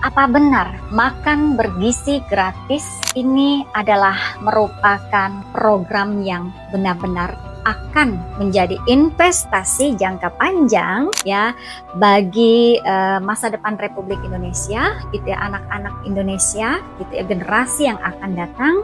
Apa benar makan bergizi gratis ini adalah merupakan program yang benar-benar akan menjadi investasi jangka panjang ya bagi masa depan Republik Indonesia, gitu ya, anak-anak Indonesia, gitu ya, generasi yang akan datang,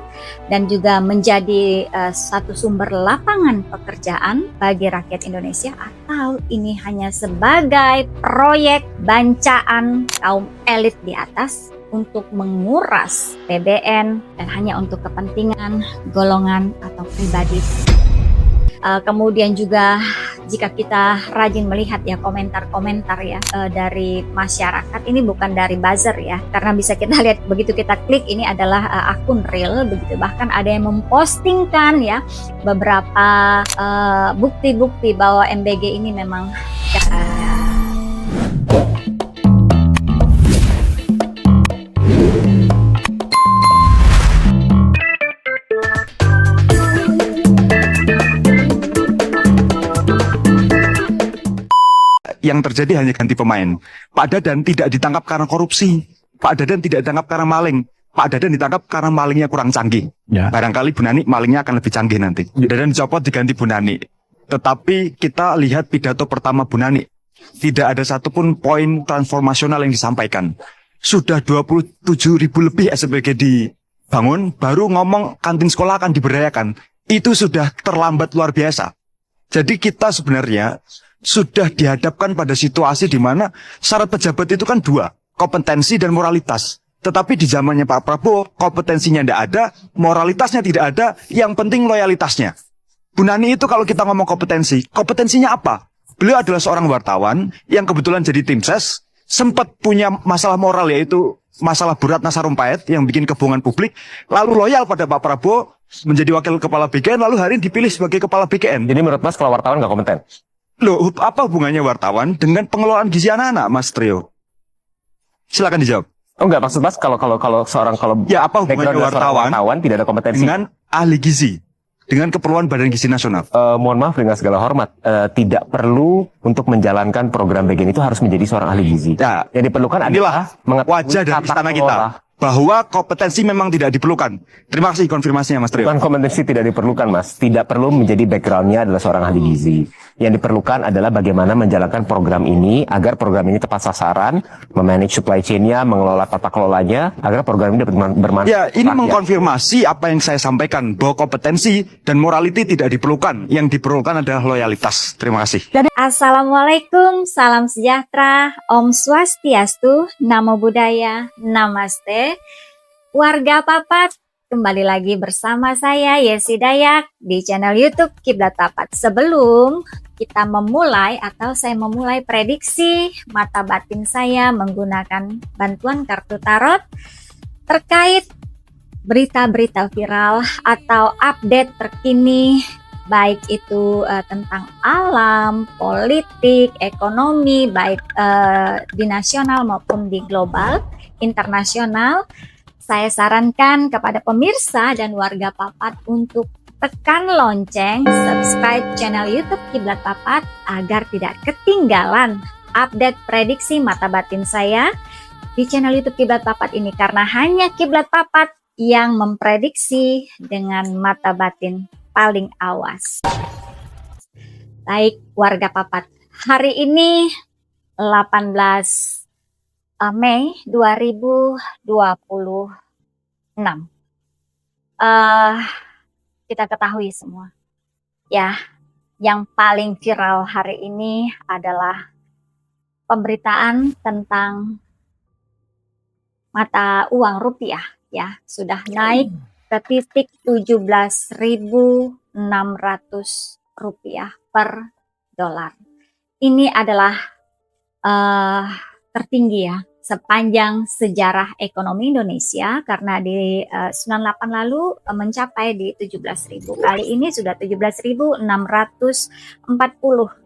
dan juga menjadi satu sumber lapangan pekerjaan bagi rakyat Indonesia, atau ini hanya sebagai proyek bancaan kaum elit di atas untuk menguras PBN dan hanya untuk kepentingan golongan atau pribadi. Kemudian juga jika kita rajin melihat ya komentar-komentar ya dari masyarakat, ini bukan dari buzzer ya, karena bisa kita lihat begitu kita klik ini adalah akun real begitu, bahkan ada yang mempostingkan ya beberapa bukti-bukti bahwa MBG ini memang yang terjadi hanya ganti pemain. Pak Dadan tidak ditangkap karena korupsi. Pak Dadan tidak ditangkap karena maling. Pak Dadan ditangkap karena malingnya kurang canggih. Ya. Barangkali Bu Nani malingnya akan lebih canggih nanti. Dadan dicopot diganti Bu Nani. Tetapi kita lihat pidato pertama Bu Nani. Tidak ada satupun poin transformasional yang disampaikan. Sudah 27.000 lebih SPG dibangun, baru ngomong kantin sekolah akan diberdayakan. Itu sudah terlambat luar biasa. Jadi kita sebenarnya sudah dihadapkan pada situasi di mana syarat pejabat itu kan dua, kompetensi dan moralitas. Tetapi di zamannya Pak Prabowo, kompetensinya tidak ada, moralitasnya tidak ada, yang penting loyalitasnya. Bu Nani itu kalau kita ngomong kompetensinya apa? Beliau adalah seorang wartawan yang kebetulan jadi tim ses, sempat punya masalah moral yaitu masalah Bu Ratna Sarumpait yang bikin kebohongan publik, lalu loyal pada Pak Prabowo, menjadi wakil kepala BKN, lalu hari ini dipilih sebagai kepala BKN. Jadi menurut Mas kalau wartawan nggak kompeten? Loh, apa hubungannya wartawan dengan pengelolaan gizi anak-anak, Mas Trio? Silakan dijawab. Oh enggak, maksud Mas kalau seorang ya apa hubungannya wartawan tidak ada kompetensi dengan ahli gizi, dengan keperluan Badan Gizi Nasional? Mohon maaf dengan segala hormat, tidak perlu untuk menjalankan program BGN itu harus menjadi seorang ahli gizi. Ya, yang diperlukan adalah wajah dari istana kita bahwa kompetensi memang tidak diperlukan. Terima kasih konfirmasinya, Mas Trio. Bukan kompetensi tidak diperlukan, Mas. Tidak perlu menjadi backgroundnya adalah seorang ahli gizi. Yang diperlukan adalah bagaimana menjalankan program ini agar program ini tepat sasaran, memanage supply chain-nya, mengelola tata kelolanya, agar program ini dapat bermanfaat. Ya, ini mengkonfirmasi apa yang saya sampaikan, bahwa kompetensi dan morality tidak diperlukan. Yang diperlukan adalah loyalitas. Terima kasih. Assalamualaikum, salam sejahtera, Om Swastiastu, Namo Buddhaya, Namaste. Warga Papat, kembali lagi bersama saya Yesi Dayak di channel YouTube Kiblat Papat. Sebelum kita memulai atau saya memulai prediksi mata batin saya menggunakan bantuan kartu tarot terkait berita-berita viral atau update terkini, baik itu tentang alam, politik, ekonomi, baik di nasional maupun di global, internasional, saya sarankan kepada pemirsa dan warga Papat untuk tekan lonceng, subscribe channel YouTube Kiblat Papat agar tidak ketinggalan update prediksi mata batin saya di channel YouTube Kiblat Papat ini, karena hanya Kiblat Papat yang memprediksi dengan mata batin paling awas. Baik warga Papat, hari ini 18 Mei 2026. Kita ketahui semua ya, yang paling viral hari ini adalah pemberitaan tentang mata uang rupiah ya, sudah naik ke titik 17.600 rupiah per dolar. Ini adalah tertinggi ya sepanjang sejarah ekonomi Indonesia, karena di 98 lalu mencapai di 17.000. Kali ini sudah 17.640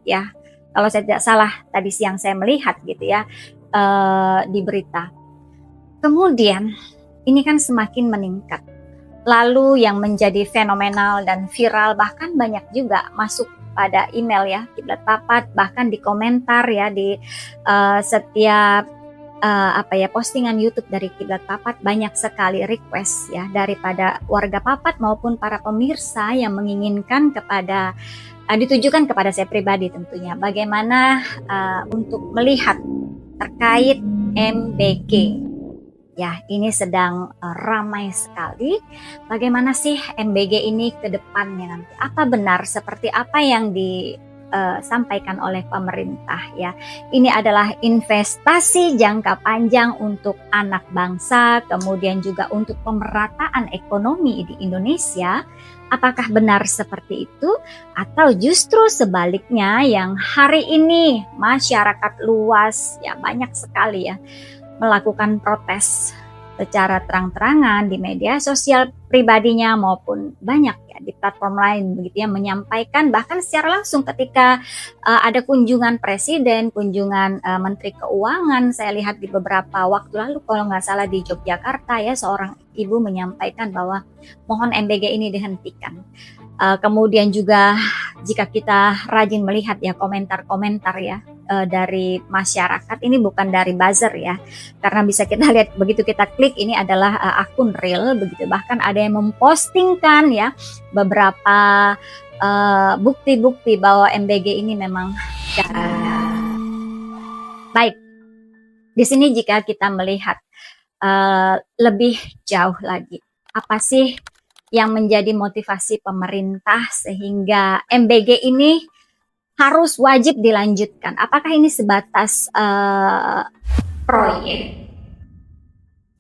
ya. Kalau saya tidak salah tadi siang saya melihat gitu ya di berita. Kemudian ini kan semakin meningkat. Lalu yang menjadi fenomenal dan viral, bahkan banyak juga masuk pada email ya Kiblat Papat, bahkan di komentar ya di setiap postingan YouTube dari Kiblat Papat, banyak sekali request ya daripada warga Papat maupun para pemirsa yang menginginkan kepada ditujukan kepada saya pribadi tentunya, bagaimana untuk melihat terkait MBG. Ya, ini sedang ramai sekali. Bagaimana sih MBG ini ke depannya nanti? Apa benar seperti apa yang disampaikan oleh pemerintah ya? Ini adalah investasi jangka panjang untuk anak bangsa, kemudian juga untuk pemerataan ekonomi di Indonesia. Apakah benar seperti itu? Atau justru sebaliknya yang hari ini masyarakat luas ya banyak sekali ya melakukan protes secara terang-terangan di media sosial pribadinya maupun banyak ya di platform lain begitu ya, menyampaikan bahkan secara langsung ketika ada kunjungan presiden, kunjungan menteri keuangan. Saya lihat di beberapa waktu lalu kalau nggak salah di Yogyakarta ya, seorang ibu menyampaikan bahwa mohon MBG ini dihentikan. Kemudian juga jika kita rajin melihat ya komentar-komentar ya dari masyarakat, ini bukan dari buzzer ya, karena bisa kita lihat begitu kita klik ini adalah akun real begitu, bahkan ada yang mempostingkan ya beberapa bukti-bukti bahwa MBG ini memang baik. Di sini jika kita melihat lebih jauh lagi, apa sih yang menjadi motivasi pemerintah sehingga MBG ini harus wajib dilanjutkan? Apakah ini sebatas proyek,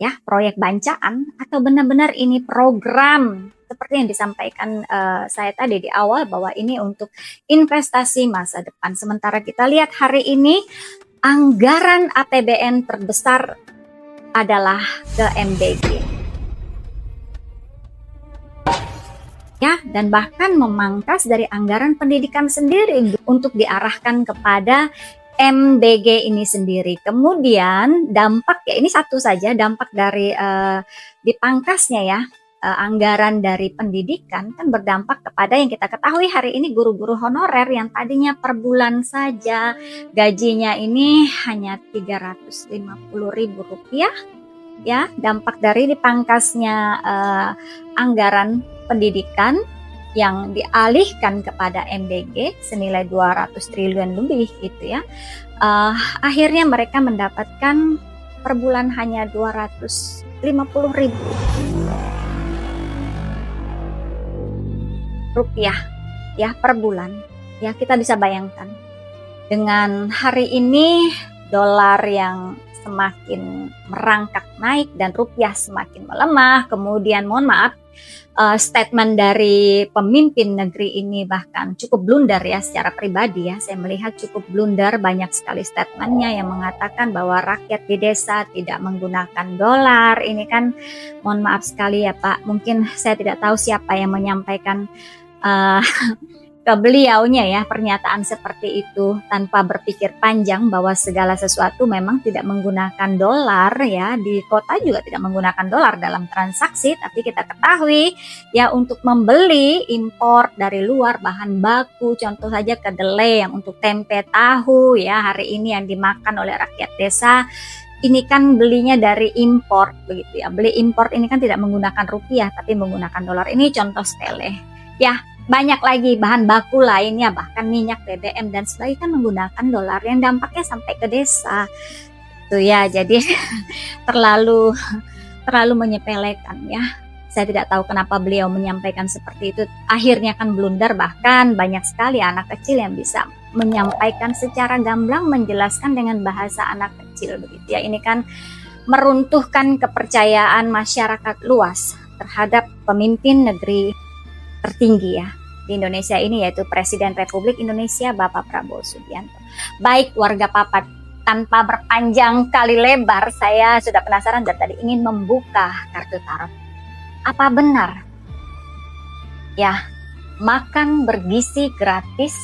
ya proyek bancaan, atau benar-benar ini program seperti yang disampaikan saya tadi di awal bahwa ini untuk investasi masa depan? Sementara kita lihat hari ini anggaran APBN terbesar adalah ke MBG. Ya, dan bahkan memangkas dari anggaran pendidikan sendiri untuk diarahkan kepada MBG ini sendiri. Kemudian dampak ya, ini satu saja dampak dari dipangkasnya ya anggaran dari pendidikan, kan berdampak kepada yang kita ketahui hari ini guru-guru honorer yang tadinya per bulan saja gajinya ini hanya Rp350.000 ya. Dampak dari dipangkasnya anggaran pendidikan yang dialihkan kepada MBG senilai 200 triliun lebih gitu ya, akhirnya mereka mendapatkan per bulan hanya Rp250.000 ya per bulan. Ya, kita bisa bayangkan dengan hari ini dolar yang semakin merangkak naik dan rupiah semakin melemah, kemudian mohon maaf statement dari pemimpin negeri ini bahkan cukup blunder ya, secara pribadi ya saya melihat cukup blunder. Banyak sekali statementnya yang mengatakan bahwa rakyat di desa tidak menggunakan dolar. Ini kan mohon maaf sekali ya Pak, mungkin saya tidak tahu siapa yang menyampaikan ke beliaunya ya pernyataan seperti itu tanpa berpikir panjang bahwa segala sesuatu memang tidak menggunakan dolar ya, di kota juga tidak menggunakan dolar dalam transaksi. Tapi kita ketahui ya untuk membeli impor dari luar bahan baku, contoh saja kedelai yang untuk tempe tahu ya hari ini yang dimakan oleh rakyat desa, ini kan belinya dari impor begitu ya. Beli impor ini kan tidak menggunakan rupiah tapi menggunakan dolar. Ini contoh sepele ya. Banyak lagi bahan baku lainnya, bahkan minyak, BBM dan sebagainya kan menggunakan dolar yang dampaknya sampai ke desa. Tuh ya, jadi terlalu menyepelekan ya. Saya tidak tahu kenapa beliau menyampaikan seperti itu. Akhirnya kan blunder, bahkan banyak sekali anak kecil yang bisa menyampaikan secara gamblang, menjelaskan dengan bahasa anak kecil begitu ya. Ini kan meruntuhkan kepercayaan masyarakat luas terhadap pemimpin negeri tertinggi ya di Indonesia ini, yaitu Presiden Republik Indonesia Bapak Prabowo Subianto. Baik warga Papat, tanpa berpanjang kali lebar saya sudah penasaran dan tadi ingin membuka kartu tarot. Apa benar ya makan bergizi gratis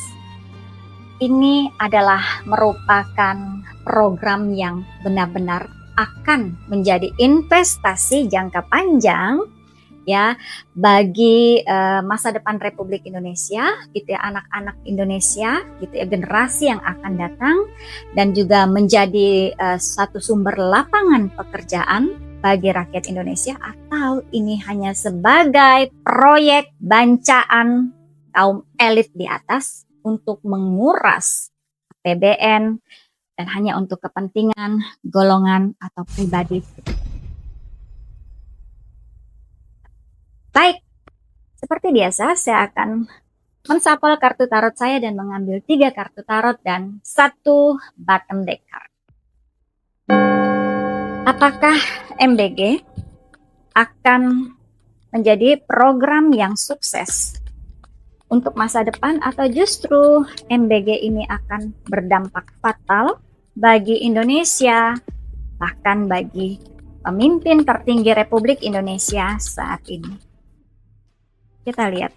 ini adalah merupakan program yang benar-benar akan menjadi investasi jangka panjang ya bagi masa depan Republik Indonesia gitu ya, anak-anak Indonesia gitu ya, generasi yang akan datang, dan juga menjadi satu sumber lapangan pekerjaan bagi rakyat Indonesia, atau ini hanya sebagai proyek bancaan kaum elit di atas untuk menguras APBN dan hanya untuk kepentingan golongan atau pribadi. Baik, seperti biasa saya akan mensapel kartu tarot saya dan mengambil 3 kartu tarot dan 1 bottom deck card. Apakah MBG akan menjadi program yang sukses untuk masa depan, atau justru MBG ini akan berdampak fatal bagi Indonesia, bahkan bagi pemimpin tertinggi Republik Indonesia saat ini? Kita lihat.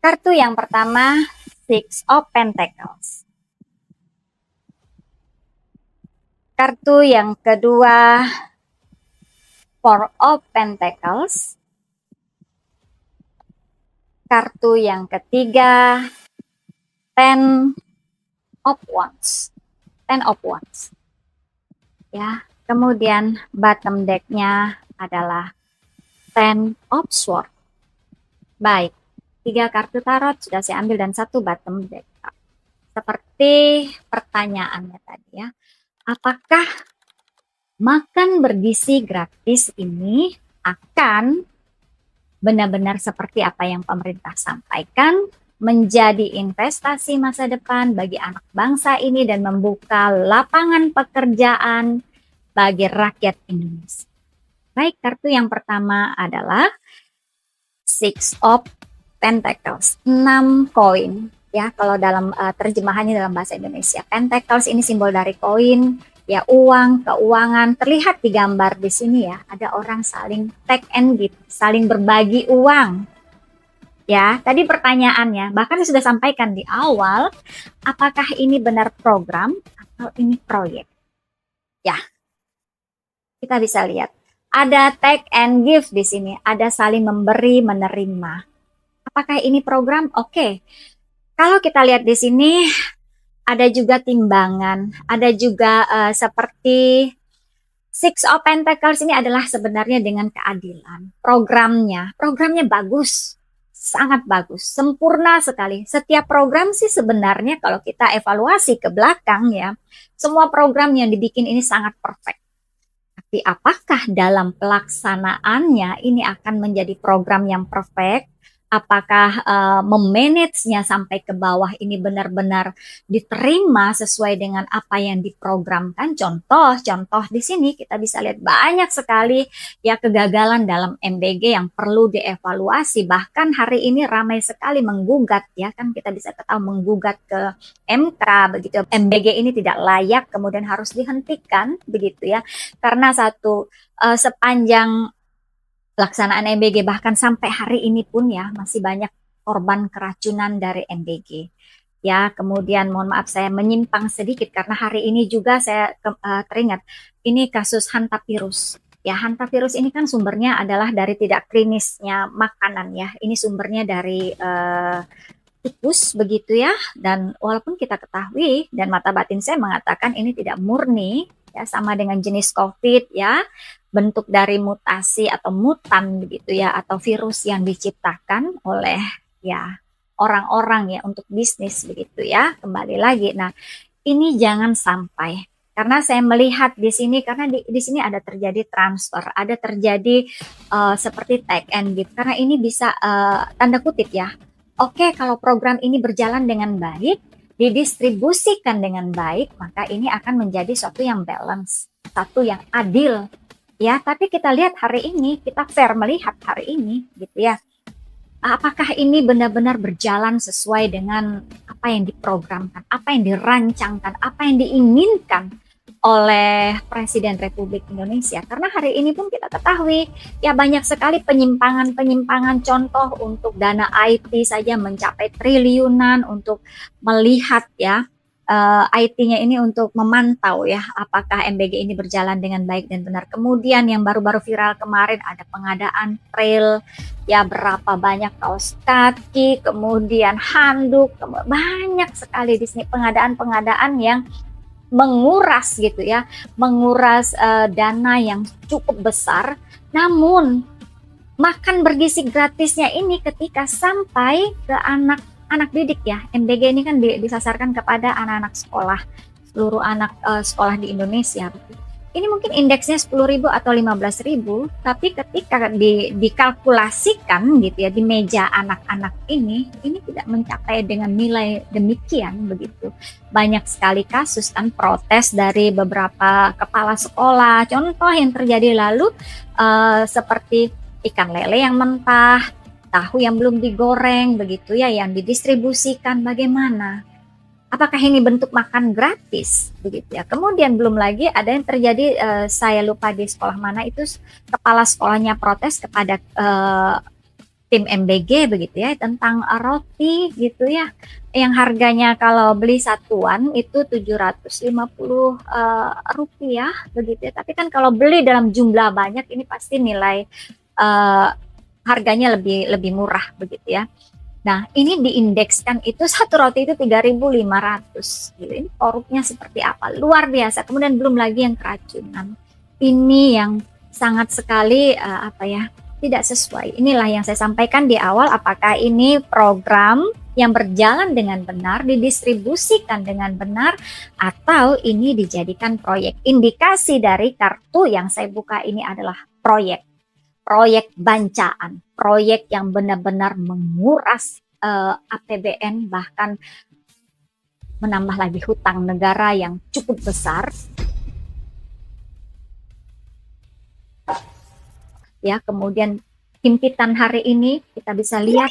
Kartu yang pertama, Six of Pentacles. Kartu yang kedua, Four of Pentacles. Kartu yang ketiga, Ten of Wands. Ten of Wands. Ya, kemudian bottom deck-nya adalah Ten of Swords. Baik, 3 kartu tarot sudah saya ambil dan 1 bottom deck. Seperti pertanyaannya tadi ya, apakah makan bergizi gratis ini akan benar-benar seperti apa yang pemerintah sampaikan, menjadi investasi masa depan bagi anak bangsa ini dan membuka lapangan pekerjaan bagi rakyat Indonesia? Baik, kartu yang pertama adalah Six of Pentacles, 6 koin. Ya, kalau dalam terjemahannya dalam bahasa Indonesia, Pentacles ini simbol dari koin, ya, uang, keuangan. Terlihat di gambar di sini ya, ada orang saling take and give, saling berbagi uang. Ya, tadi pertanyaannya, bahkan saya sudah sampaikan di awal, apakah ini benar program atau ini proyek? Ya, kita bisa lihat. Ada take and give di sini, ada saling memberi, menerima. Apakah ini program? Oke. Kalau kita lihat di sini, ada juga timbangan, ada juga seperti Six of Pentacles ini adalah sebenarnya dengan keadilan. Programnya bagus, sangat bagus, sempurna sekali. Setiap program sih sebenarnya kalau kita evaluasi ke belakang ya, semua program yang dibikin ini sangat perfect. Tapi apakah dalam pelaksanaannya ini akan menjadi program yang perfect? Apakah memanagenya sampai ke bawah ini benar-benar diterima sesuai dengan apa yang diprogramkan? Contoh di sini kita bisa lihat banyak sekali ya kegagalan dalam MBG yang perlu dievaluasi. Bahkan hari ini ramai sekali menggugat ya, kan kita bisa ketahui menggugat ke MK begitu. MBG ini tidak layak, kemudian harus dihentikan begitu ya. Karena sepanjang pelaksanaan MBG bahkan sampai hari ini pun ya masih banyak korban keracunan dari MBG. Ya, kemudian mohon maaf saya menyimpang sedikit karena hari ini juga saya teringat ini kasus hantavirus. Ya, hantavirus ini kan sumbernya adalah dari tidak klinisnya makanan ya. Ini sumbernya dari tikus begitu ya. Dan walaupun kita ketahui dan mata batin saya mengatakan ini tidak murni ya, sama dengan jenis COVID ya, bentuk dari mutasi atau mutan begitu ya, atau virus yang diciptakan oleh ya orang-orang ya untuk bisnis begitu ya. Kembali lagi, nah ini jangan sampai, karena saya melihat di sini, karena di sini ada terjadi transfer, ada terjadi seperti take and give, karena ini bisa tanda kutip ya. Oke, kalau program ini berjalan dengan baik, didistribusikan dengan baik, maka ini akan menjadi suatu yang balance, satu yang adil. Ya, tapi kita lihat hari ini, kita fair melihat hari ini gitu ya. Apakah ini benar-benar berjalan sesuai dengan apa yang diprogramkan, apa yang dirancangkan, apa yang diinginkan oleh Presiden Republik Indonesia? Karena hari ini pun kita ketahui ya banyak sekali penyimpangan-penyimpangan, contoh untuk dana IT saja mencapai triliunan untuk melihat ya IT-nya ini untuk memantau ya apakah MBG ini berjalan dengan baik dan benar. Kemudian yang baru-baru viral kemarin ada pengadaan trail ya, berapa banyak kaos kaki, kemudian handuk, banyak sekali di sini pengadaan-pengadaan yang menguras gitu ya, menguras dana yang cukup besar. Namun makan bergizi gratisnya ini ketika sampai ke anak didik ya, MBG ini kan disasarkan kepada anak-anak sekolah, seluruh anak sekolah di Indonesia. Ini mungkin indeksnya 10.000 atau 15.000, tapi ketika dikalkulasikan gitu ya di meja anak-anak ini tidak mencapai dengan nilai demikian begitu. Banyak sekali kasus kan protes dari beberapa kepala sekolah. Contoh yang terjadi lalu seperti ikan lele yang mentah, tahu yang belum digoreng begitu ya, yang didistribusikan. Bagaimana? Apakah ini bentuk makan gratis begitu ya? Kemudian belum lagi ada yang terjadi, saya lupa di sekolah mana itu, kepala sekolahnya protes kepada tim MBG begitu ya tentang roti gitu ya, yang harganya kalau beli satuan itu 750 rupiah begitu ya. Tapi kan kalau beli dalam jumlah banyak ini pasti nilai harganya lebih murah begitu ya. Nah, ini diindekskan itu satu roti itu 3.500 gitu. Ini korupnya seperti apa? Luar biasa. Kemudian belum lagi yang keracunan. Ini yang sangat sekali tidak sesuai. Inilah yang saya sampaikan di awal, apakah ini program yang berjalan dengan benar, didistribusikan dengan benar, atau ini dijadikan proyek. Indikasi dari kartu yang saya buka ini adalah proyek bancaan, proyek yang benar-benar menguras APBN, bahkan menambah lagi hutang negara yang cukup besar. Ya, kemudian himpitan hari ini kita bisa lihat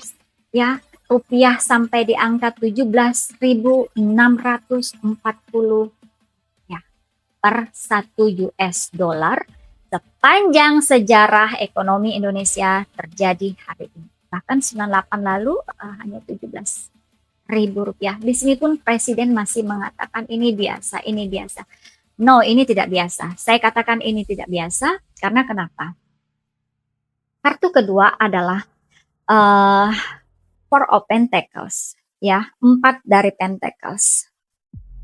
ya, rupiah sampai di angka 17.640 ya per 1 US dollar. Sepanjang sejarah ekonomi Indonesia terjadi hari ini. Bahkan 98 lalu hanya 17.000 rupiah. Di sini pun Presiden masih mengatakan ini biasa, ini biasa. No, ini tidak biasa. Saya katakan ini tidak biasa karena kenapa? Kartu kedua adalah Four of Pentacles, ya, 4 dari Pentacles.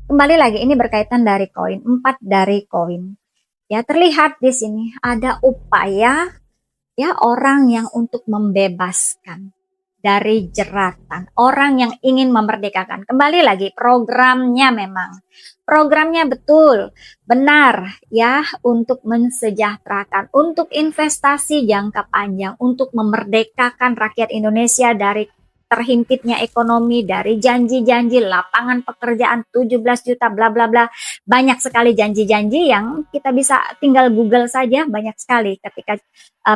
Kembali lagi ini berkaitan dari koin, 4 dari koin. Ya, terlihat di sini ada upaya ya orang yang untuk membebaskan dari jeratan, orang yang ingin memerdekakan. Kembali lagi programnya betul, benar ya, untuk mensejahterakan, untuk investasi jangka panjang, untuk memerdekakan rakyat Indonesia dari terhimpitnya ekonomi, dari janji-janji lapangan pekerjaan 17 juta bla bla bla. Banyak sekali janji-janji yang kita bisa tinggal Google saja, banyak sekali ketika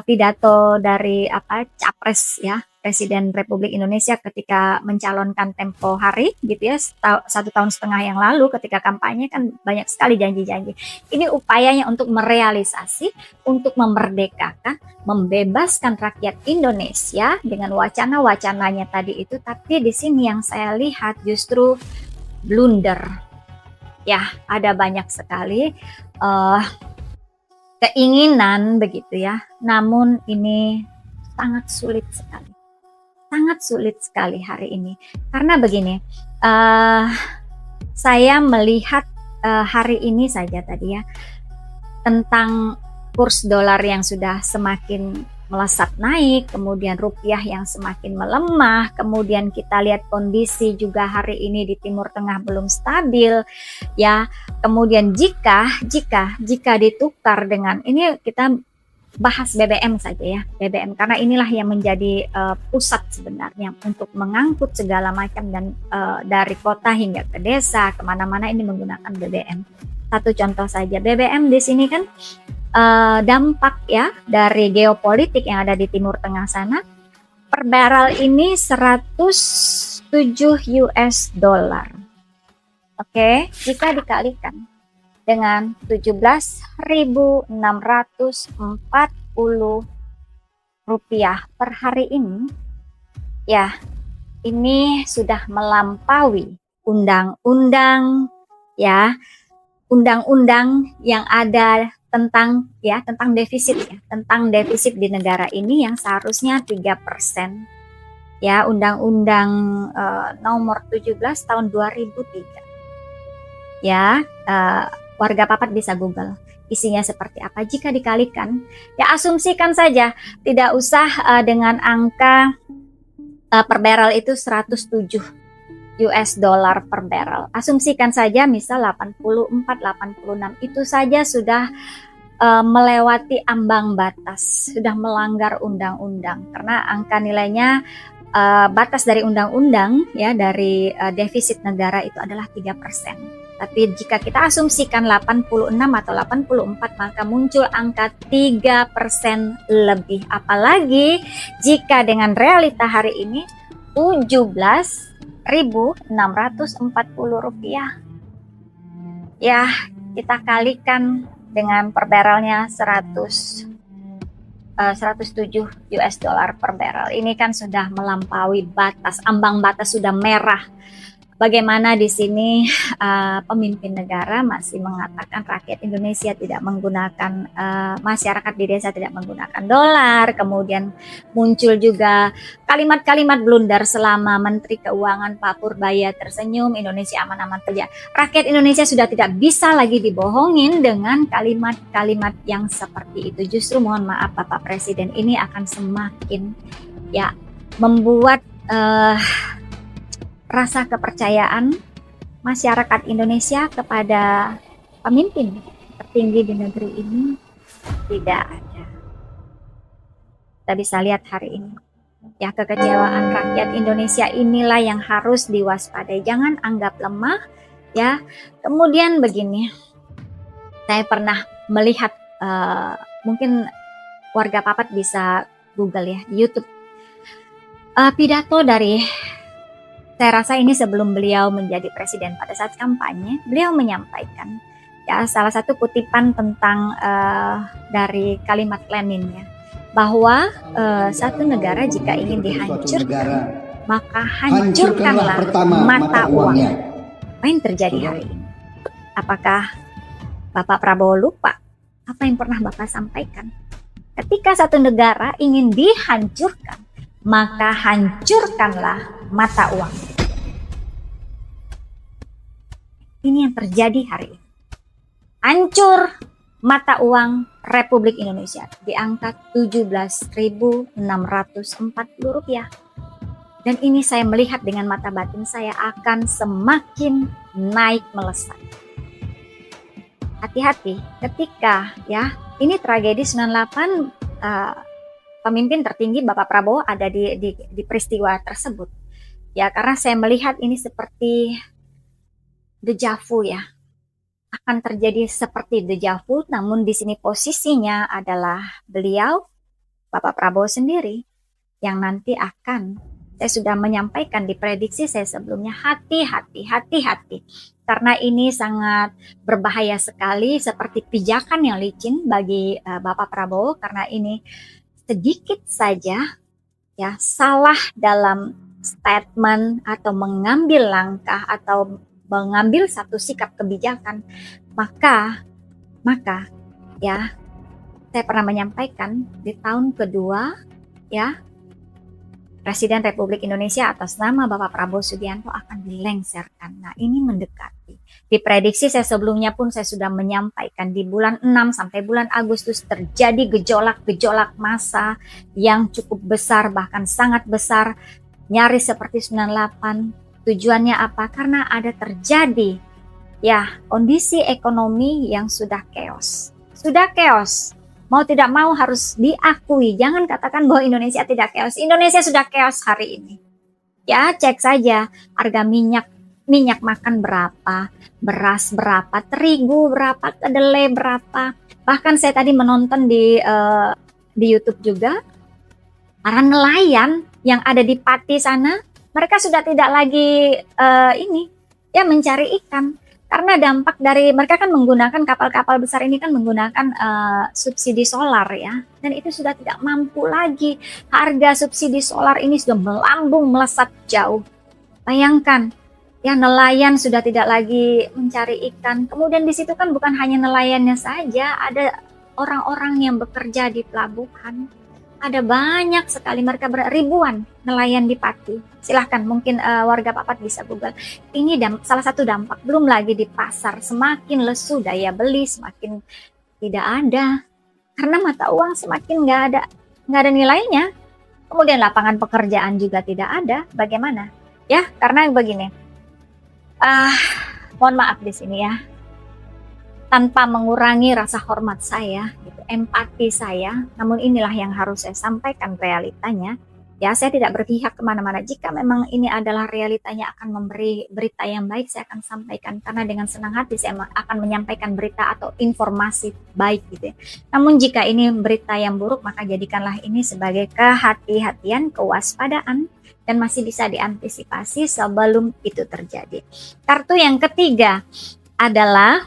pidato dari Capres ya, Presiden Republik Indonesia ketika mencalonkan tempo hari gitu ya, 1,5 tahun yang lalu ketika kampanye kan banyak sekali janji-janji. Ini upayanya untuk merealisasi, untuk memerdekakan, membebaskan rakyat Indonesia dengan wacana-wacananya tadi itu. Tapi di sini yang saya lihat justru blunder. Ya, ada banyak sekali keinginan begitu ya. Namun ini sangat sulit sekali hari ini. Karena begini, saya melihat hari ini saja tadi ya, tentang kurs dolar yang sudah semakin melesat naik, kemudian rupiah yang semakin melemah, kemudian kita lihat kondisi juga hari ini di Timur Tengah belum stabil ya. Kemudian jika ditukar dengan ini, kita bahas BBM saja ya, BBM, karena inilah yang menjadi pusat sebenarnya untuk mengangkut segala macam dan dari kota hingga ke desa, kemana-mana ini menggunakan BBM. Satu contoh saja, BBM di sini kan dampak ya dari geopolitik yang ada di Timur Tengah sana. Per barrel ini 107 US dollar. Oke, jika dikalikan dengan 17.640 rupiah per hari ini, ya ini sudah melampaui undang-undang ya, undang-undang yang ada tentang defisit ya, tentang defisit di negara ini yang seharusnya 3%. Ya, Undang-Undang nomor 17 tahun 2003. Ya, warga papat bisa Google isinya seperti apa. Jika dikalikan, ya asumsikan saja, tidak usah dengan angka per barrel itu 107 US dollar per barrel. Asumsikan saja misal 84, 86 itu saja sudah melewati ambang batas, sudah melanggar undang-undang karena angka nilainya batas dari undang-undang ya dari defisit negara itu adalah 3%. Tapi jika kita asumsikan 86 atau 84 maka muncul angka 3% lebih. Apalagi jika dengan realita hari ini 17.640 rupiah. Ya, kita kalikan dengan per barrelnya 107 US dollar per barrel. Ini kan sudah melampaui batas, ambang batas sudah merah. Bagaimana di sini pemimpin negara masih mengatakan rakyat Indonesia tidak menggunakan, masyarakat di desa tidak menggunakan dolar. Kemudian muncul juga kalimat-kalimat blunder selama Menteri Keuangan Pak Purbaya tersenyum, Indonesia aman-aman saja. Rakyat Indonesia sudah tidak bisa lagi dibohongin dengan kalimat-kalimat yang seperti itu. Justru mohon maaf Bapak Presiden, ini akan semakin ya membuat rasa kepercayaan masyarakat Indonesia kepada pemimpin tertinggi di negeri ini tidak ada. Kita bisa lihat hari ini. Ya, kekecewaan rakyat Indonesia inilah yang harus diwaspadai. Jangan anggap lemah ya. Kemudian begini. Saya pernah melihat mungkin warga papat bisa Google ya di YouTube. Pidato dari, saya rasa ini sebelum beliau menjadi presiden, pada saat kampanye, beliau menyampaikan ya salah satu kutipan tentang dari kalimat Lenin ya, bahwa satu negara jika ingin dihancurkan, maka hancurkanlah mata uangnya. Apa yang terjadi hari ini? Apakah Bapak Prabowo lupa apa yang pernah Bapak sampaikan? Ketika satu negara ingin dihancurkan, maka hancurkanlah mata uang. Ini yang terjadi hari ini. Hancur mata uang Republik Indonesia di angka 17.640 rupiah. Dan ini saya melihat dengan mata batin saya akan semakin naik melesat. Hati-hati ketika ya ini tragedi 98, pemimpin tertinggi Bapak Prabowo ada di peristiwa tersebut. Ya, karena saya melihat ini seperti deja vu ya. Akan terjadi seperti deja vu, namun di sini posisinya adalah beliau, Bapak Prabowo sendiri, yang nanti akan, saya sudah menyampaikan di prediksi saya sebelumnya, hati-hati. Karena ini sangat berbahaya sekali, seperti pijakan yang licin bagi Bapak Prabowo, karena ini sedikit saja ya salah dalam statement atau mengambil langkah atau mengambil satu sikap kebijakan, maka ya saya pernah menyampaikan di tahun kedua ya Presiden Republik Indonesia atas nama Bapak Prabowo Subianto akan dilengsarkan. Nah, ini mendekati. Diprediksi saya sebelumnya pun saya sudah menyampaikan di bulan 6 sampai bulan Agustus terjadi gejolak-gejolak massa yang cukup besar, bahkan sangat besar, nyaris seperti 98. Tujuannya apa? Karena ada terjadi ya kondisi ekonomi yang sudah chaos. Sudah chaos. Mau tidak mau harus diakui. Jangan katakan bahwa Indonesia tidak chaos. Indonesia sudah chaos hari ini. Ya, cek saja harga minyak makan berapa, beras berapa, terigu berapa, kedelai berapa. Bahkan saya tadi menonton di YouTube juga, para nelayan yang ada di Pati sana, mereka sudah tidak lagi mencari ikan. Karena dampak dari mereka kan menggunakan kapal-kapal besar ini kan menggunakan subsidi solar ya, dan itu sudah tidak mampu lagi. Harga subsidi solar ini sudah melambung melesat jauh. Bayangkan Ya, nelayan sudah tidak lagi mencari ikan. Kemudian di situ kan bukan hanya nelayannya saja, ada orang-orang yang bekerja di pelabuhan. Ada banyak sekali, mereka ribuan nelayan di Pati. Silahkan, mungkin warga Papat bisa Google. Ini salah satu dampak. Belum lagi di pasar, semakin lesu daya beli, semakin tidak ada. Karena mata uang semakin nggak ada nilainya. Kemudian lapangan pekerjaan juga tidak ada. Bagaimana? Ya, karena begini. Mohon maaf di sini ya, tanpa mengurangi rasa hormat saya, gitu, empati saya, namun inilah yang harus saya sampaikan realitanya. Ya, saya tidak berpihak kemana-mana. Jika memang ini adalah realitanya akan memberi berita yang baik, saya akan sampaikan. Karena dengan senang hati saya akan menyampaikan berita atau informasi baik gitu ya. Namun jika ini berita yang buruk, maka jadikanlah ini sebagai kehati-hatian, kewaspadaan, dan masih bisa diantisipasi sebelum itu terjadi. Kartu yang ketiga adalah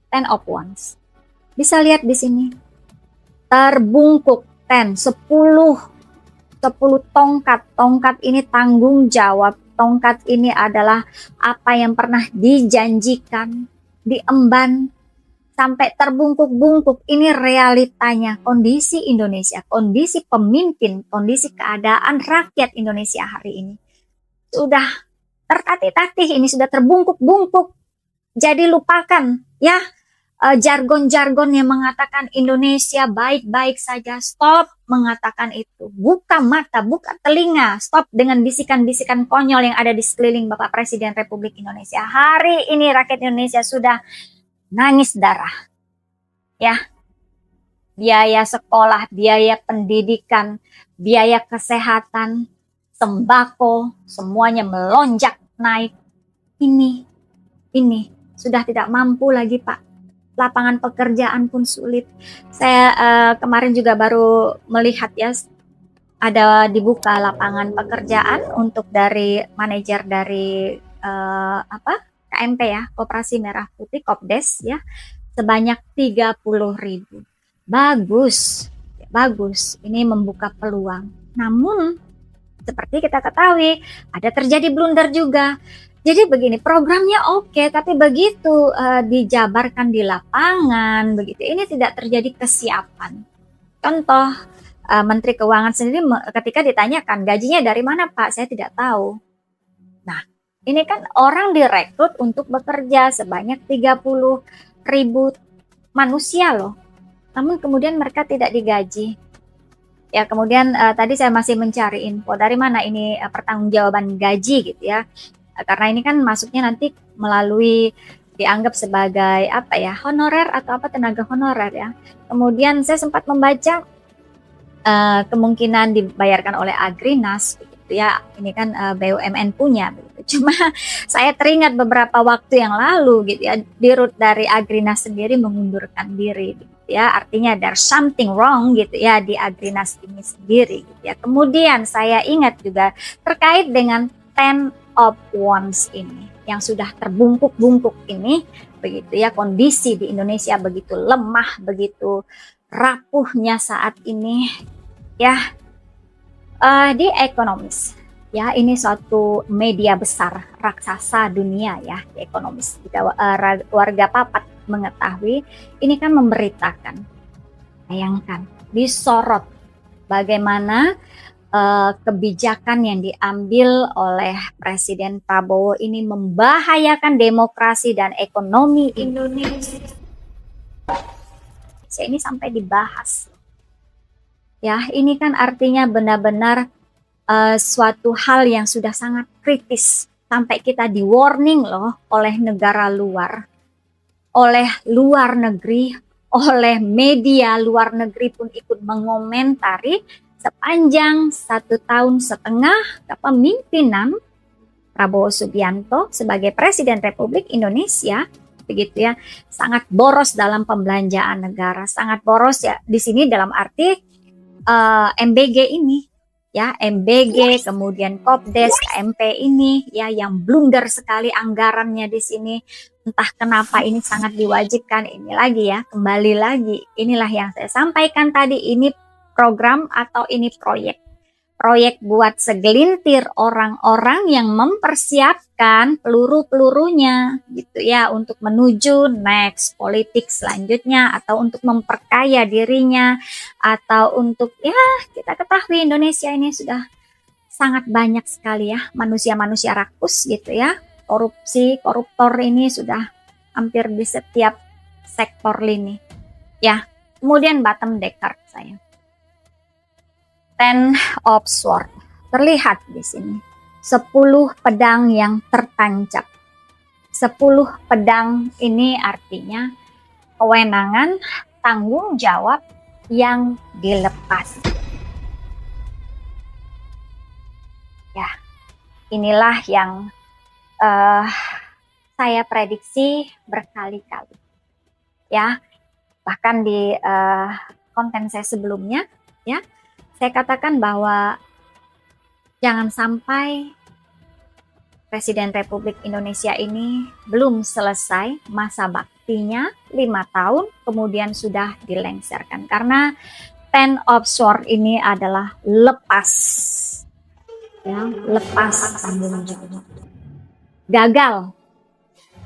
Ten of Wands. Bisa lihat di sini. Terbungkuk 10 tongkat. Tongkat ini tanggung jawab. Tongkat ini adalah apa yang pernah dijanjikan, diemban, sampai terbungkuk-bungkuk. Ini realitanya, kondisi Indonesia, kondisi pemimpin, kondisi keadaan rakyat Indonesia hari ini. Sudah tertatih-tatih, ini sudah terbungkuk-bungkuk. Jadi lupakan ya jargon-jargon yang mengatakan Indonesia baik-baik saja. Stop mengatakan itu. Buka mata, buka telinga. Stop dengan bisikan-bisikan konyol yang ada di sekeliling Bapak Presiden Republik Indonesia. Hari ini rakyat Indonesia sudah nangis darah. Ya. Biaya sekolah, biaya pendidikan, biaya kesehatan, sembako, semuanya melonjak naik. Ini sudah tidak mampu lagi, Pak. Lapangan pekerjaan pun sulit. Saya kemarin juga baru melihat ya, ada dibuka lapangan pekerjaan untuk dari manajer dari KMP ya, Koperasi Merah Putih, Kopdes ya, sebanyak 30.000. Bagus. Ini membuka peluang. Namun seperti kita ketahui, ada terjadi blunder juga. Jadi begini, programnya oke, tapi begitu dijabarkan di lapangan, begitu ini tidak terjadi kesiapan. Contoh, Menteri Keuangan sendiri ketika ditanyakan gajinya dari mana Pak, saya tidak tahu. Nah, ini kan orang direkrut untuk bekerja sebanyak 30.000 manusia loh. Namun kemudian mereka tidak digaji. Ya, kemudian tadi saya masih mencari info dari mana ini pertanggungjawaban gaji gitu ya. Karena ini kan masuknya nanti melalui dianggap sebagai honorer atau tenaga honorer ya. Kemudian saya sempat membaca kemungkinan dibayarkan oleh Agrinas begitu ya. Ini kan BUMN punya begitu. Cuma saya teringat beberapa waktu yang lalu gitu ya, dirut dari Agrinas sendiri mengundurkan diri gitu ya. Artinya there's something wrong gitu ya di Agrinas ini sendiri gitu ya. Kemudian saya ingat juga terkait dengan Ten of Wands ini yang sudah terbungkuk-bungkuk ini begitu ya, kondisi di Indonesia begitu lemah, begitu rapuhnya saat ini ya. Di Ekonomis ya, ini suatu media besar raksasa dunia ya di Ekonomis. Jika warga Papat mengetahui, ini kan memberitakan, bayangkan disorot bagaimana kebijakan yang diambil oleh Presiden Prabowo ini membahayakan demokrasi dan ekonomi Indonesia. Ini sampai dibahas. Ya, ini kan artinya benar-benar suatu hal yang sudah sangat kritis. Sampai kita di warning loh oleh negara luar, oleh luar negeri, oleh media luar negeri pun ikut mengomentari sepanjang 1,5 tahun kepemimpinan Prabowo Subianto sebagai Presiden Republik Indonesia, begitu ya, sangat boros dalam pembelanjaan negara, sangat boros ya di sini dalam arti MBG ini ya, MBG kemudian Kopdes, KMP ini ya yang blunder sekali anggarannya di sini. Entah kenapa ini sangat diwajibkan. Ini lagi ya, kembali lagi inilah yang saya sampaikan tadi, ini program atau ini proyek. proyek buat segelintir orang-orang yang mempersiapkan peluru-pelurunya gitu ya untuk menuju next politik selanjutnya atau untuk memperkaya dirinya atau untuk ya kita ketahui Indonesia ini sudah sangat banyak sekali ya manusia-manusia rakus gitu ya. Korupsi, koruptor ini sudah hampir di setiap sektor lini. Ya, kemudian bottom decker saya. Ten of Swords terlihat di sini. 10 pedang yang tertancap. 10 pedang ini artinya kewenangan, tanggung jawab yang dilepas. Ya, inilah yang saya prediksi berkali-kali. Ya, bahkan di konten saya sebelumnya, ya, saya katakan bahwa jangan sampai Presiden Republik Indonesia ini belum selesai masa baktinya 5 tahun, kemudian sudah dilengsarkan. Karena Ten of Swords ini adalah lepas, ya, lepas tanggung jawab. Gagal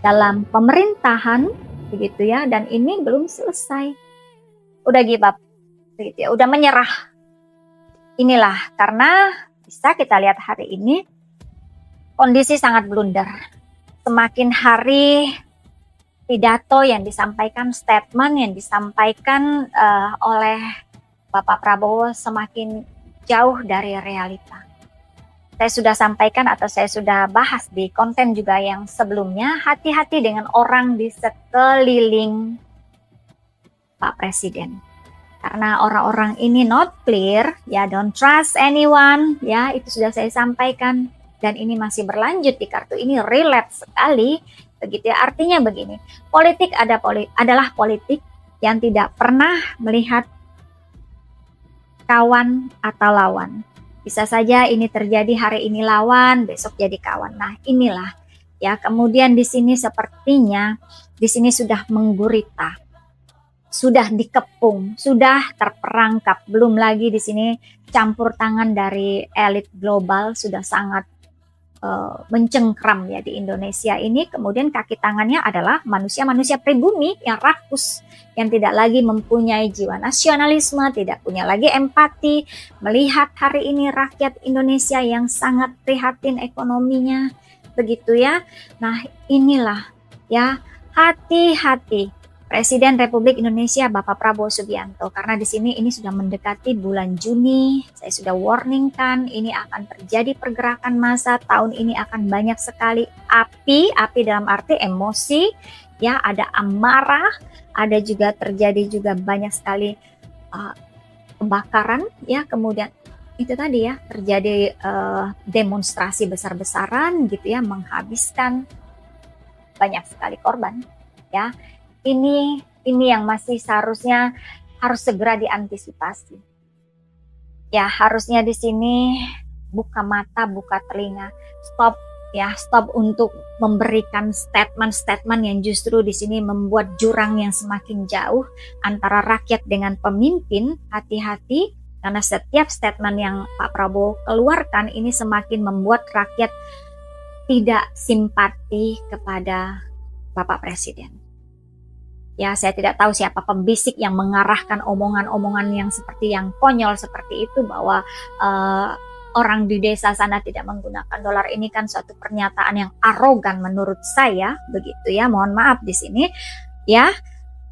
dalam pemerintahan, begitu ya, dan ini belum selesai. Udah give up, begitu ya, udah menyerah. Inilah karena bisa kita lihat hari ini kondisi sangat blunder. Semakin hari pidato yang disampaikan, statement yang disampaikan oleh Bapak Prabowo semakin jauh dari realita. Saya sudah sampaikan atau saya sudah bahas di konten juga yang sebelumnya, hati-hati dengan orang di sekeliling Pak Presiden. Karena orang-orang ini not clear, ya don't trust anyone, ya itu sudah saya sampaikan. Dan ini masih berlanjut di kartu ini, relate sekali, begitu ya. Artinya begini, politik adalah politik yang tidak pernah melihat kawan atau lawan. Bisa saja ini terjadi hari ini lawan, besok jadi kawan. Nah inilah ya, kemudian di sini sepertinya di sini sudah menggurita. Sudah dikepung, sudah terperangkap, belum lagi di sini campur tangan dari elit global sudah sangat mencengkram ya di Indonesia ini. Kemudian kaki tangannya adalah manusia-manusia pribumi yang rakus, yang tidak lagi mempunyai jiwa nasionalisme, tidak punya lagi empati, melihat hari ini rakyat Indonesia yang sangat prihatin ekonominya, begitu ya. Nah inilah ya, hati-hati Presiden Republik Indonesia Bapak Prabowo Subianto, karena di sini ini sudah mendekati bulan Juni. Saya sudah warningkan ini akan terjadi pergerakan massa, tahun ini akan banyak sekali api dalam arti emosi, ya ada amarah, ada juga terjadi juga banyak sekali kebakaran, ya kemudian itu tadi ya terjadi demonstrasi besar-besaran gitu ya, menghabiskan banyak sekali korban, ya. Ini yang masih seharusnya harus segera diantisipasi. Ya, harusnya di sini buka mata, buka telinga, stop untuk memberikan statement-statement yang justru di sini membuat jurang yang semakin jauh antara rakyat dengan pemimpin. Hati-hati karena setiap statement yang Pak Prabowo keluarkan ini semakin membuat rakyat tidak simpati kepada Bapak Presiden. Ya, saya tidak tahu siapa pembisik yang mengarahkan omongan-omongan yang seperti yang konyol seperti itu, bahwa orang di desa sana tidak menggunakan dolar. Ini kan suatu pernyataan yang arogan menurut saya, begitu ya. Mohon maaf di sini, ya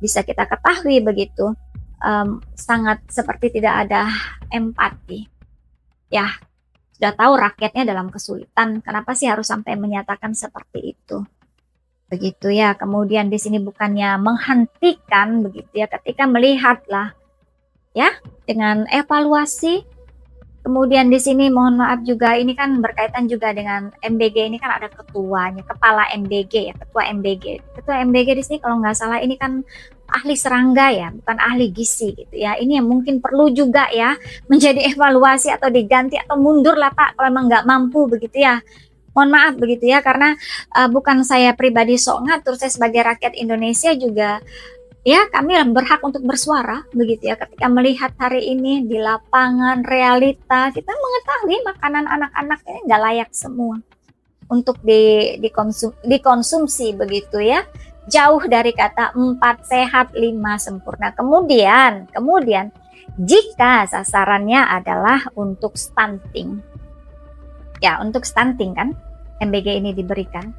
bisa kita ketahui begitu, sangat seperti tidak ada empati. Ya, sudah tahu rakyatnya dalam kesulitan, kenapa sih harus sampai menyatakan seperti itu? Begitu ya. Kemudian di sini bukannya menghentikan begitu ya, ketika melihatlah ya dengan evaluasi. Kemudian di sini mohon maaf juga, ini kan berkaitan juga dengan MBG, ini kan ada ketuanya, kepala MBG ya, ketua MBG. Ketua MBG di sini kalau nggak salah ini kan ahli serangga ya, bukan ahli gizi gitu ya. Ini yang mungkin perlu juga ya menjadi evaluasi atau diganti atau mundur lah Pak kalau memang nggak mampu begitu ya. Mohon maaf begitu ya, karena bukan saya pribadi sok ngatur, saya sebagai rakyat Indonesia juga Ya, kami berhak untuk bersuara, begitu ya. Ketika melihat hari ini di lapangan realita, kita mengetahui makanan anak-anak ini nggak layak semua untuk dikonsumsi, begitu ya. Jauh dari kata 4 sehat, 5 sempurna. Kemudian jika sasarannya adalah untuk stunting, ya untuk stunting kan, MBG ini diberikan.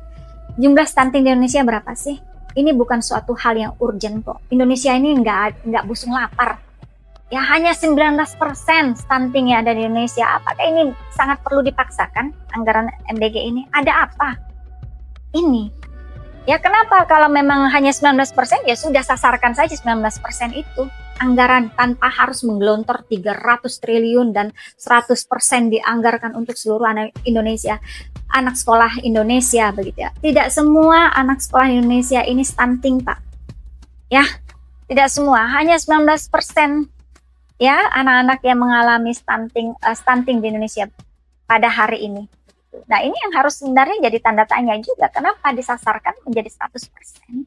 Jumlah stunting di Indonesia berapa sih? Ini bukan suatu hal yang urgent kok. Indonesia ini nggak busung lapar. Ya hanya 19% stunting yang ada di Indonesia. Apakah ini sangat perlu dipaksakan anggaran MBG ini? Ada apa? Ini. Ya kenapa kalau memang hanya 19% ya sudah sasarkan saja 19% itu. Anggaran tanpa harus menggelontor 300 triliun dan 100% dianggarkan untuk seluruh anak Indonesia. Anak sekolah Indonesia begitu ya. Tidak semua anak sekolah Indonesia ini stunting, Pak. Ya, tidak semua, hanya 19% ya anak-anak yang mengalami stunting di Indonesia pada hari ini. Nah, ini yang harus sebenarnya jadi tanda tanya juga, kenapa disasarkan menjadi 100%?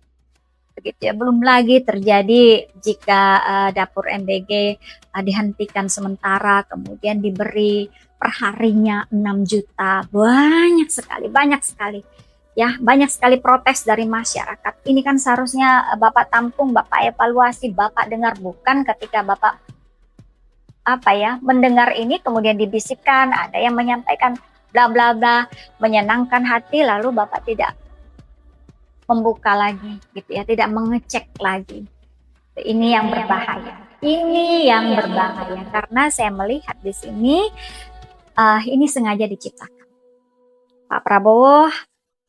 Begitu ya. Belum lagi terjadi jika dapur MBG dihentikan sementara, kemudian diberi perharinya 6 juta, banyak sekali ya, banyak sekali protes dari masyarakat. Ini kan seharusnya Bapak tampung, Bapak evaluasi, Bapak dengar, bukan ketika Bapak mendengar ini kemudian dibisikkan, ada yang menyampaikan bla bla bla, menyenangkan hati, lalu Bapak tidak membuka lagi gitu ya, tidak mengecek lagi. Ini yang berbahaya. Ini yang berbahaya karena saya melihat di sini ini sengaja diciptakan. Pak Prabowo,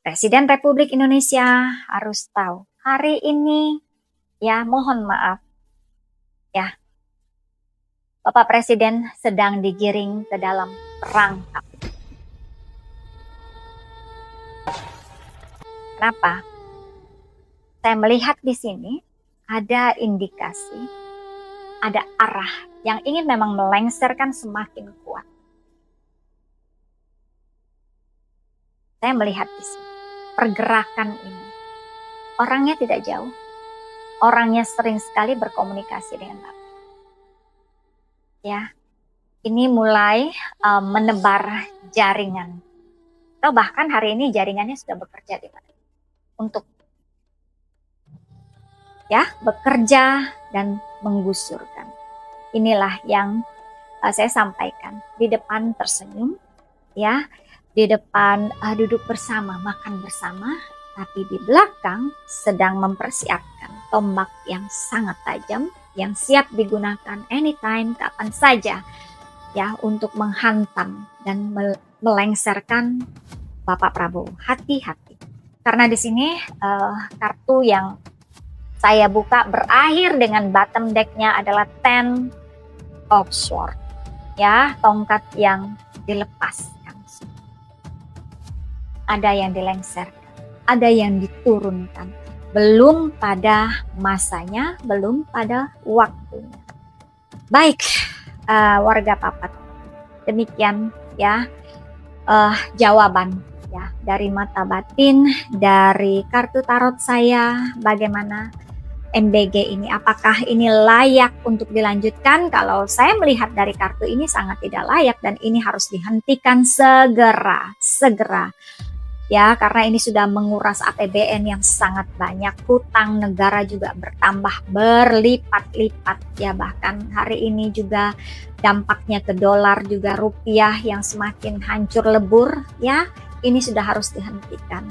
Presiden Republik Indonesia, harus tahu hari ini ya, mohon maaf ya, Bapak Presiden sedang digiring ke dalam perangkap. Kenapa? Saya melihat di sini ada indikasi, ada arah yang ingin memang melengsarkan semakin kuat. Saya melihat di sini pergerakan ini, orangnya tidak jauh, orangnya sering sekali berkomunikasi dengan Bapak. Ya, ini mulai menebar jaringan. Atau bahkan hari ini jaringannya sudah bekerja di mana? Untuk ya bekerja dan menggusurkan. Inilah yang saya sampaikan. Di depan tersenyum, ya, di depan duduk bersama, makan bersama, tapi di belakang sedang mempersiapkan tombak yang sangat tajam yang siap digunakan anytime, kapan saja, ya, untuk menghantam dan melengsarkan Bapak Prabowo. Hati-hati, karena di sini kartu yang saya buka berakhir dengan bottom deck-nya adalah 10 of Swords, ya, tongkat yang dilepaskan. Ada yang dilengsarkan, ada yang diturunkan, belum pada masanya, belum pada waktunya. Baik, warga Papat, demikian ya jawaban ya dari mata batin, dari kartu tarot saya, bagaimana MBG ini, apakah ini layak untuk dilanjutkan? Kalau saya melihat dari kartu ini sangat tidak layak dan ini harus dihentikan segera. Ya, karena ini sudah menguras APBN yang sangat banyak, hutang negara juga bertambah berlipat-lipat ya, bahkan hari ini juga dampaknya ke dolar juga rupiah yang semakin hancur lebur ya, ini sudah harus dihentikan.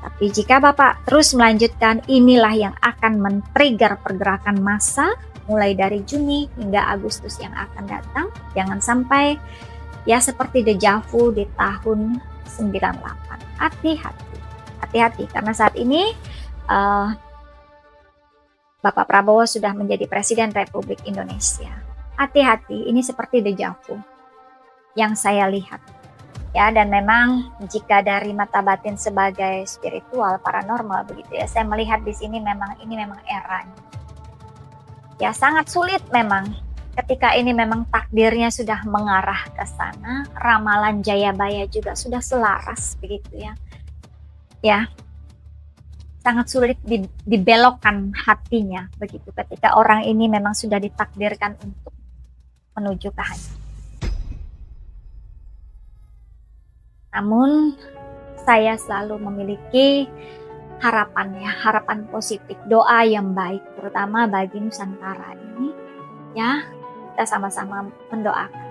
Tapi jika Bapak terus melanjutkan, inilah yang akan men-trigger pergerakan massa mulai dari Juni hingga Agustus yang akan datang. Jangan sampai ya seperti deja vu di tahun 98. Hati-hati karena saat ini Bapak Prabowo sudah menjadi Presiden Republik Indonesia. Hati-hati, ini seperti deja vu yang saya lihat. Ya, dan memang jika dari mata batin sebagai spiritual, paranormal begitu ya, saya melihat di sini ini memang eranya. Ya, sangat sulit memang ketika ini memang takdirnya sudah mengarah ke sana, ramalan Jayabaya juga sudah selaras begitu ya. Ya. sangat sulit dibelokkan hatinya begitu ketika orang ini memang sudah ditakdirkan untuk menuju kehancuran. Namun saya selalu memiliki harapan positif, doa yang baik, terutama bagi Nusantara ini. Ya, kita sama-sama mendoakan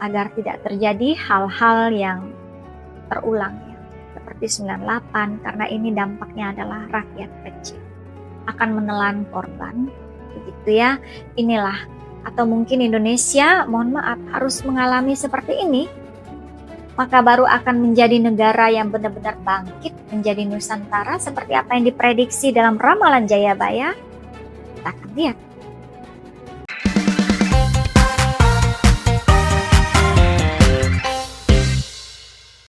agar tidak terjadi hal-hal yang terulang ya, seperti 98, karena ini dampaknya adalah rakyat kecil akan menelan korban, begitu ya. Inilah, atau mungkin Indonesia, mohon maaf, harus mengalami seperti ini, maka baru akan menjadi negara yang benar-benar bangkit menjadi Nusantara seperti apa yang diprediksi dalam ramalan Jayabaya. Kita akan lihat